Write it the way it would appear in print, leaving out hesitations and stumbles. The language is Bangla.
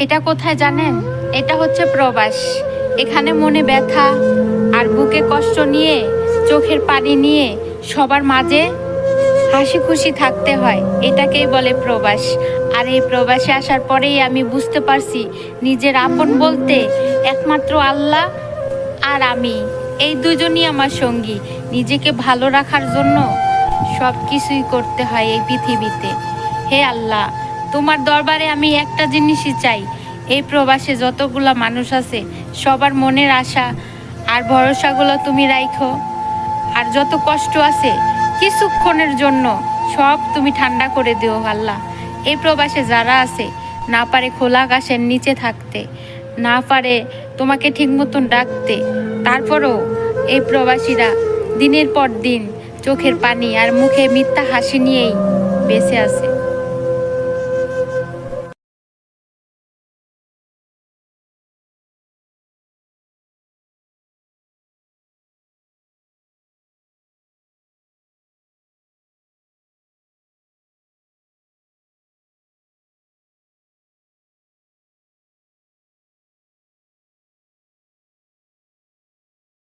এটা কোথায় জানেন? এটা হচ্ছে প্রবাস। এখানে মনে ব্যথা আর বুকে কষ্ট নিয়ে, চোখের পানি নিয়ে সবার মাঝে হাসি খুশি থাকতে হয়। এটাকেই বলে প্রবাস। আর এই প্রবাসে আসার পরেই আমি বুঝতে পারছি নিজের আপন বলতে একমাত্র আল্লাহ আর আমি, এই দুজনই আমার সঙ্গী। নিজেকে ভালো রাখার জন্য সব কিছুই করতে হয় এই পৃথিবীতে। হে আল্লাহ, তোমার দরবারে আমি একটা জিনিসই চাই, এই প্রবাসে যতগুলা মানুষ আছে সবার মনের আশা আর ভরসাগুলো তুমি রাখো। আর যত কষ্ট আছে কিছুক্ষণের জন্য সব তুমি ঠান্ডা করে দিও আল্লাহ। এই প্রবাসে যারা আছে না পারে খোলা আকাশের নিচে থাকতে, না পারে তোমাকে ঠিক মতন ডাকতে, তারপরও এই প্রবাসীরা দিনের পর দিন চোখের পানি আর মুখে মিথ্যা হাসি নিয়েই বেঁচে আছে।